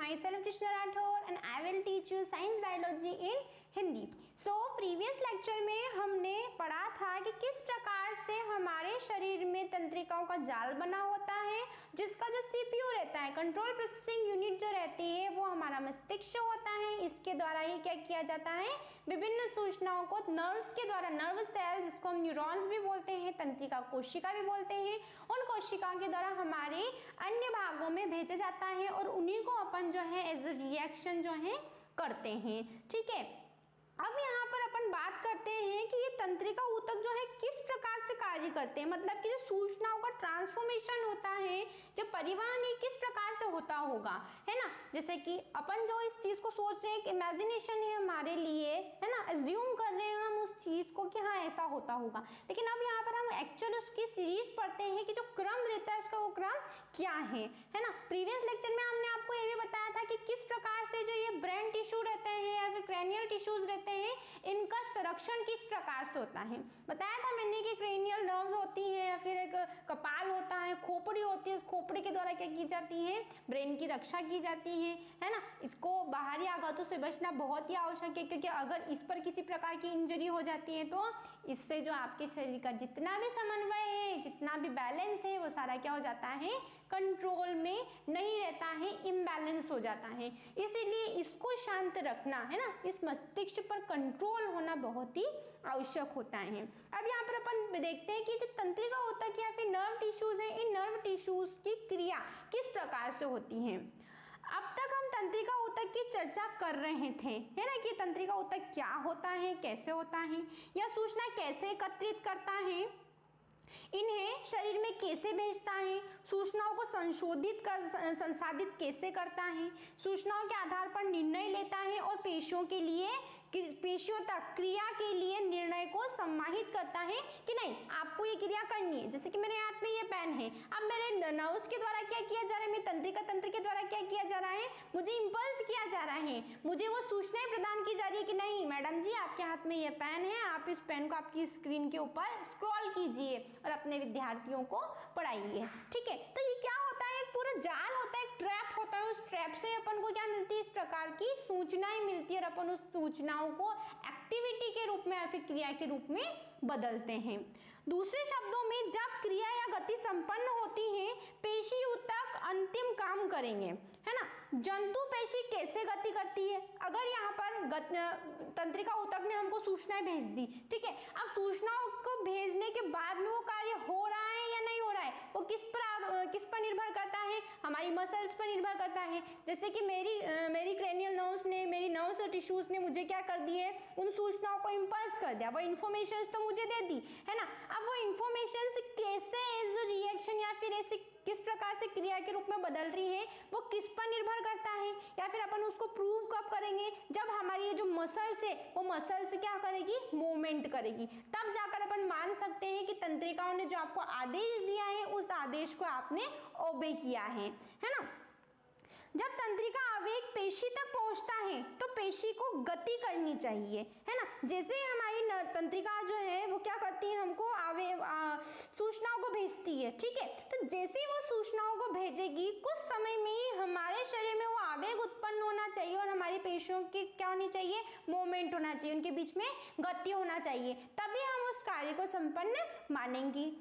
myself Krishna Rathore and I will teach you science biology in Hindi. Previous lecture में हमने पढ़ा था कि किस प्रकार से हमारे शरीर में तंत्रिकाओं का जाल बना होता है, जिसका जो सीपीयू रहता है, कंट्रोल प्रोसेसिंग यूनिट जो रहती है, वो हमारा मस्तिष्क होता है। इसके द्वारा ही क्या किया जाता है, विभिन्न सूचनाओं को नर्व्स के द्वारा, नर्व सेल जिसको हम न्यूरॉन्स भी बोलते हैं, तंत्रिका कोशिका भी बोलते हैं, उन कोशिकाओं के द्वारा हमारे अन्य भागों में भेजा जाता है और उन्हीं को अपन जो है एज ए रिएक्शन जो है करते हैं। ठीक है, अब यहाँ पर अपन बात करते हैं कि ये तंत्रिका ऊतक जो है किस प्रकार से कार्य करते हैं, मतलब कि जो सूचनाओं का ट्रांसफॉर्मेशन होता है, जो परिवहन है, किस प्रकार से होता होगा, है ना। जैसे कि अपन जो इस चीज को सोच रहे हैं, कि इमेजिनेशन है हमारे लिए, है ना, एज्यूम कर रहे हैं हम उस चीज को कि हाँ ऐसा होता होगा, लेकिन अब यहाँ पर हम एक्चुअली उसकी सीरीज पढ़ते हैं कि जो क्रम रहता है उसका वो क्रम क्या है ना। प्रीवियस लेक्चर में हमने आपको ये भी बताया था कि किस प्रकार से जो ये ब्रेन टिश्यू रहते हैं या फिर क्रेनियल टिश्यूज रहते हैं, इनका संरक्षण किस प्रकार से होता है। बताया था मैंने कि क्रेनियल नर्व्स होती है या फिर एक कपाल होता है, खोपड़ी होती है, उस खोपड़ी के द्वारा क्या की जाती है, ब्रेन की रक्षा की जाती है ना। इसको बाहरी आघातों से बचना बहुत ही आवश्यक है, क्योंकि अगर इस पर किसी प्रकार की इंजरी हो जाती है तो इससे जो आपके शरीर का जितना भी समन्वय है, जितना भी बैलेंस है, वो सारा क्या हो जाता है, कंट्रोल में नहीं रहता है, इम्बैलेंस हो जाता है। इसीलिए इसको शांत रखना, है ना, इस मस्तिष्क पर कंट्रोल होना बहुत ही आवश्यक होता है। अब यहाँ पर अपन देखते हैं कि जो तंत्रिका ऊतक या फिर नर्व टिश्यूज है, इन नर्व टिश्यूज की क्रिया किस प्रकार से होती है। अब तक हम तंत्रिका ऊतक की चर्चा कर रहे थे, है ना, कि तंत्रिका ऊतक क्या होता है, कैसे होता है, यह सूचना कैसे एकत्रित करता है, इन्हें शरीर में कैसे भेजता है, सूचनाओं को संसाधित कैसे करता है, सूचनाओं के आधार पर निर्णय लेता है और पेशियों तक क्रिया के लिए निर्णय को सम्माहित करता है कि नहीं आपको ये क्रिया करनी है। जैसे कि मेरे हाथ में ये पेन है, अब मेरे नर्व्स के द्वारा क्या किया जा रहा है, मेरे तंत्रिका तंत्र के द्वारा क्या किया जा रहा है, मुझे इंपल्स किया जा रहा है, मुझे वो सूचनाएं प्रदान की जा रही है कि नहीं मैडम जी आपके हाथ में ये पेन है, आप इस पेन को आपकी स्क्रीन के ऊपर स्क्रॉल कीजिए और अपने विद्यार्थियों को पढ़ाइए। ठीक है, तो ये क्या होता है, एक पूरा जाल होता है, एक ट्रैप होता है, उस ट्रैप से अपन को क्या मिलती है, इस प्रकार की सूचनाएं मिलती है और अपन उस सूचनाओं को एक्टिविटी के रूप में या फिर क्रिया के रूप में बदलते हैं। दूसरे शब्दों में जब क्रिया या गति संपन्न होती है, पेशी ऊतक अंतिम काम करेंगे, है ना। जंतु पेशी कैसे गति करती है, अगर यहाँ पर तंत्रिका ऊतक ने हमको सूचनाएं भेज दी, ठीक है, अब सूचनाओं को भेजने के बाद में वो कार्य हो रहा है या नहीं हो रहा है, वो किस पर निर्भर करता है, हमारी मसल्स पर निर्भर करता है। जैसे कि मेरी क्रेनियल नर्व्स ने, मेरी नर्व्स और टिश्यूज ने मुझे क्या कर दिए, उन सूचनाओं को इंपल्स कर दिया, वो इन्फॉर्मेशन तो मुझे दे दी, है ना। अब वो इंफॉर्मेशन कैसे एज रिएक्शन या फिर ऐसे किस प्रकार से क्रिया के रूप में बदल रही है, वो किस पर निर्भर करता है, या फिर अपन उसको प्रूव कब करेंगे, जब हमारी ये जो मसल्स है वो मसल्स क्या करेगी, मूवमेंट करेगी, तब जाकर अपन मान सकते हैं कि तंत्रिकाओं ने जो आपको आदेश दिया है उस आदेश को आपने ओबे किया है ना। जब तंत्रिका आवेग पेशी तक पहुंचता है तो पेशी को गति करनी चाहिए, है ना। जैसे हमारी तंत्रिका जो है वो क्या करती है, हमको सूचनाओं को भेजती है, ठीक है, तो जैसे वो सूचनाओं को भेजेगी कुछ समय में ही हमारे शरीर में वो आवेग उत्पन्न होना चाहिए और हमारी पेशियों की क्या होनी चाहिए, मूवमेंट होना चाहिए, उनके बीच में गति होना चाहिए, तभी हम उस कार्य को संपन्न मानेंगी।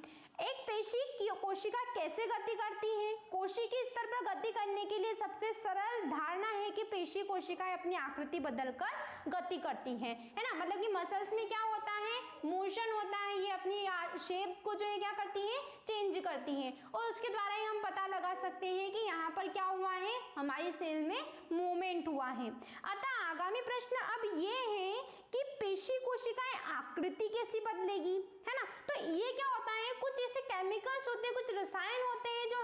एक पेशी की कोशिका कैसे गति करती है, कोशिकीय स्तर पर गति करने के लिए सबसे सरल धारणा है कि पेशी कोशिकाएं अपनी आकृति बदलकर गति करती हैं, है ना। मतलब कि मसल्स में क्या होता है, मोशन होता है, ये अपनी शेप को जो है क्या करती है, चेंज करती है, और उसके द्वारा ही हम पता लगा सकते हैं कि यहाँ पर क्या हुआ है, हमारी सेल में मूवमेंट हुआ है। अतः आगामी प्रश्न अब ये है कि पेशी कोशिकाएं आकृति कैसी बदलेगी, है ना। तो ये क्या होता है, कुछ ऐसे केमिकल्स होते हैं, कुछ रसायन होते हैं जो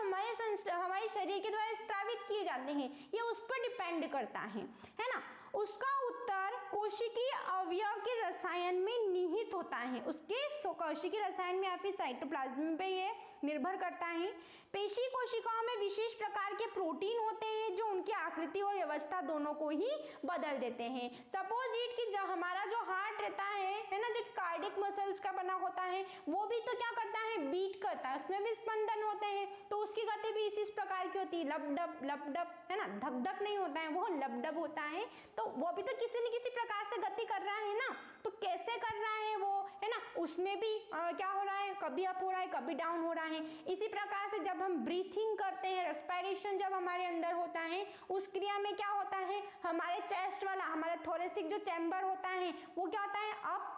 हमारे शरीर के द्वारा स्रावित किए जाते हैं, ये उस पर डिपेंड करता है ना। उसका उत्तर कोशिकीय अवयव के रसायन में निहित होता है, उसके कोशिकीय रसायन में या फिर साइटोप्लाज्म पे ये निर्भर करता है। पेशी कोशिकाओं में विशेष प्रकार के प्रोटीन होते हैं जो उनकी आकृति और व्यवस्था दोनों को ही बदल देते हैं। सपोज इट कि हमारा जो हार्ट रहता है ना, जो कार्डियक मसल्स का बना होता है, वो भी तो क्या करता है, बीट करता है, उसमें भी स्पंदन होते हैं, तो उसकी गति भी इसी प्रकार की होती है, लप डप, है ना, धक धक नहीं होता है, वो लप डप होता है। तो वो भी तो किसी न किसी प्रकार से गति कर रहा है ना, तो कैसे कर रहा है वो, है ना, उसमें भी क्या हो रहा है, कभी अप हो रहा है, कभी डाउन हो रहा है। इसी प्रकार से जब हम ब्रीथिंग करते हैं, रेस्पिरेशन जब हमारे अंदर होता है, उस क्रिया में क्या होता है, हमारे चेस्ट वाला, हमारा थोरेसिक जो चैम्बर होता है वो क्या होता है, अप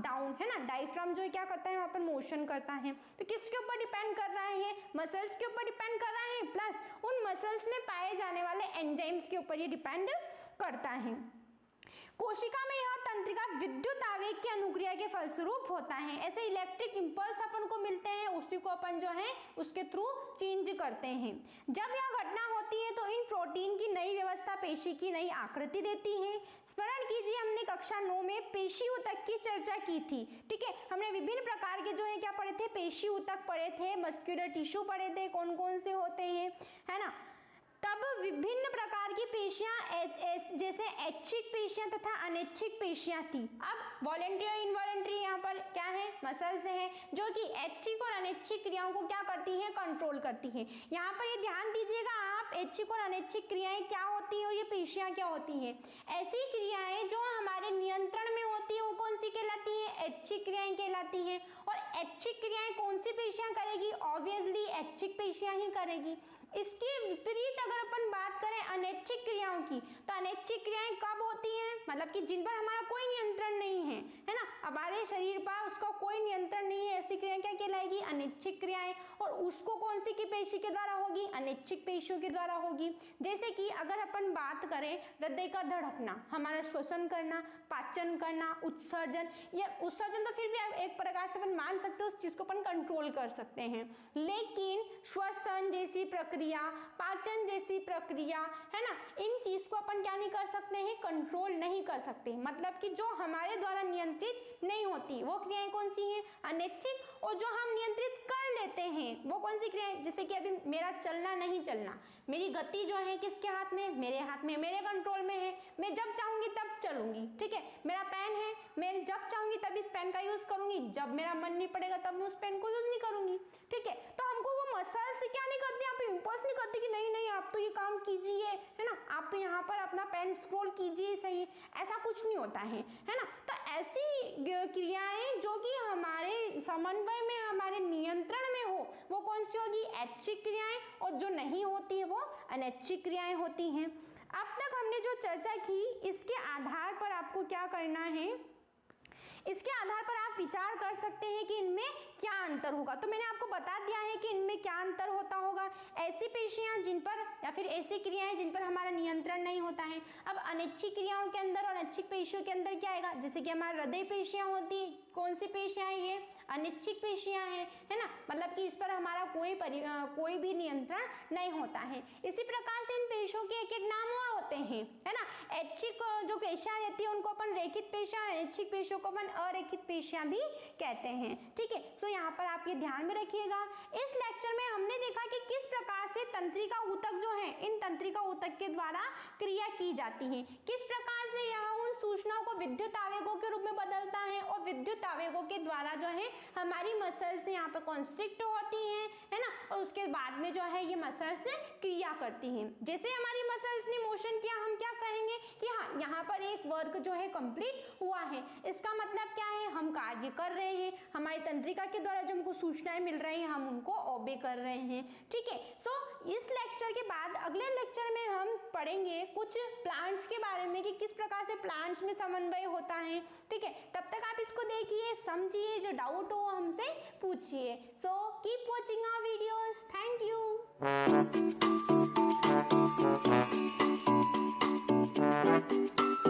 डाउन, है ना, डायफ्राम जो क्या करता है वहां पर मोशन करता है। तो किसके ऊपर डिपेंड कर रहा है, मसल्स के ऊपर डिपेंड कर रहा है, प्लस उन मसल्स में पाए जाने वाले एंजाइम्स के ऊपर ये डिपेंड करता है। कोशिका में यह तंत्रिका विद्युत आवेग की अनुक्रिया के फलस्वरूप होता है। ऐसे इलेक्ट्रिक इंपल्स अपन को मिलते हैं, उसी को अपन जो है उसके थ्रू चेंज करते हैं। जब यह घटना होती है तो इन प्रोटीन की नई व्यवस्था पेशी की नई आकृति देती है। स्मरण कीजिए हमने कक्षा 9 में पेशी ऊतक की चर्चा की थी, ठीक है। हमने विभिन्न प्रकार के जो है क्या पढ़े थे, पेशी ऊतक पढ़े थे, मस्कुलर टिश्यू पढ़े थे, कौन कौन से होते हैं, है ना। तब विभिन्न प्रकार की पेशियां जैसे ऐच्छिक पेशियां तथा अनैच्छिक पेशियां थी। अब वॉलेंट्री और इनवॉलेंट्री यहाँ पर क्या है, मसल्स है जो कि ऐच्छिक और अनैच्छिक क्रियाओं को क्या करती है, कंट्रोल करती है। यहाँ पर ये ध्यान दीजिएगा आप, ऐच्छिक और अनैच्छिक क्रियाएं क्या होती है और ये पेशियां क्या होती हैं। ऐसी क्रियाएं जो हमारे नियंत्रण में होती है वो कौन सी कहलाती है, ऐच्छिक क्रियाएं कहलाती हैं। और ऐच्छिक क्रियाएं कौन सी पेशियां करेगी, ऑब्वियसली ऐच्छिक पेशियां ही करेगी। इसके विपरीत अगर अपन बात करें अनैच्छिक क्रियाओं की, तो अनैच्छिक क्रियाएं कब होती हैं, मतलब कि जिन पर हमारा कोई नियंत्रण नहीं है ना, हमारे शरीर पर उसका कोई नियंत्रण नहीं है, ऐसी क्रियाएं क्या कहलाएगी, अनैच्छिक क्रियाएं। और उसको कौन सी की पेशी के द्वारा होगी, अनैच्छिक पेशियों के द्वारा होगी। जैसे कि अगर अपन बात करें हृदय का धड़कना, हमारा श्वसन करना, पाचन करना, उत्सर्जन, या उत्सर्जन तो फिर भी एक प्रकार से अपन मान सकते हैं, उस चीज को अपन कंट्रोल कर सकते हैं, लेकिन श्वसन जैसी प्रक्रिया, पाचन जैसी प्रक्रिया, है ना, इन चीज को अपन क्या नहीं कर सकते हैं, कंट्रोल नहीं कर सकते। मतलब कि जो हमारे द्वारा नियंत्रित नहीं होती वो क्रियाएं कौन सी हैं, अनैच्छिक। और जो हम नियंत्रित कर लेते हैं वो कौन सी क्रियाएं, जैसे कि अभी मेरा चलना नहीं चलना, मेरी गति जो है किसके हाथ में, मेरे हाथ में, मेरे कंट्रोल में है, मैं जब चाहूंगी तब चलूंगी, ठीक है। मेरा पेन है, मैं जब चाहूंगी तब इस पेन का यूज करूंगी, जब मेरा मन नहीं पड़ेगा तब मैं उस पेन को यूज नहीं करूंगी, ठीक है। तो हमको वो मसल से क्या नहीं करते, आप इंपल्स नहीं करते कि नहीं नहीं आप तो ये काम कीजिए, है ना, आप तो यहाँ पर अपना पेन स्क्रॉल कीजिए, सही, ऐसा कुछ नहीं होता है ना। तो ऐसी क्रियाएं जो कि हमारे समन्वय में, हमारे नियंत्रण में हो, वो कौन सी होगी, ऐच्छिक क्रियाएं, और जो नहीं होती है वो अनैच्छिक क्रियाएं होती हैं। अब तक हमने जो चर्चा की, इसके आधार पर आपको क्या करना है, इसके आधार पर आप विचार कर सकते हैं कि इनमें क्या अंतर होगा। तो मैंने आपको बता दिया है कि इनमें क्या अंतर होता होगा, ऐसी पेशियां जिन पर, या फिर ऐसी क्रियाएं जिन पर हमारा नियंत्रण नहीं होता है। अब अनैच्छिक क्रियाओं के अंदर और ऐच्छिक पेशियों के अंदर क्या आएगा, जैसे कि हमारे हृदय पेशियां होती, कौन सी पेशियां है ये, अनैच्छिक पेशियां हैं, है ना, मतलब कि इस पर हमारा कोई भी नियंत्रण नहीं होता है। इसी प्रकार से इन पेशियों के एक एक नाम और होते हैं, है ना। ऐच्छिक जो पेशियां रहती है उनको अपन रेखित पेशियां, अनैच्छिक पेशियों को अपन अरेखित पेशियां भी कहते हैं, ठीक है। सो यहाँ पर आप ये ध्यान में रखिएगा। इस लेक्चर में हमने देखा कि किस प्रकार से तंत्रिका ऊतक जो है, इन तंत्रिका ऊतक के द्वारा क्रिया की जाती है, किस प्रकार से यह उन सूचनाओं को विद्युत आवेगों के रूप में बदलता है, और विद्युत आवेगों के द्वारा जो है हमारी मसल्स यहाँ पर कॉन्स्ट्रिक्ट होती हैं, है ना, और उसके बाद में जो है ये मसल्स क्रिया करती हैं। जैसे हमारी मसल्स ने मोशन किया, हम क्या कहेंगे कि हाँ यहाँ पर एक वर्क जो है कंप्लीट हुआ है। इसका मतलब क्या है, हम कार्य कर रहे हैं, हमारी तंत्रिका के द्वारा जो हमको सूचनाएं मिल रही हैं हम उनको ओबे कर रहे हैं, ठीक है। सो इस लेक्चर के बाद अगले लेक्चर में हम पढ़ेंगे कुछ प्लांट्स के बारे में कि किस प्रकार से प्लांट्स में समन्वय होता है, ठीक है। तब तक आप इसको देखिए, समझिए, जो डाउट हो हमसे पूछिए। So keep watching our videos, thank you.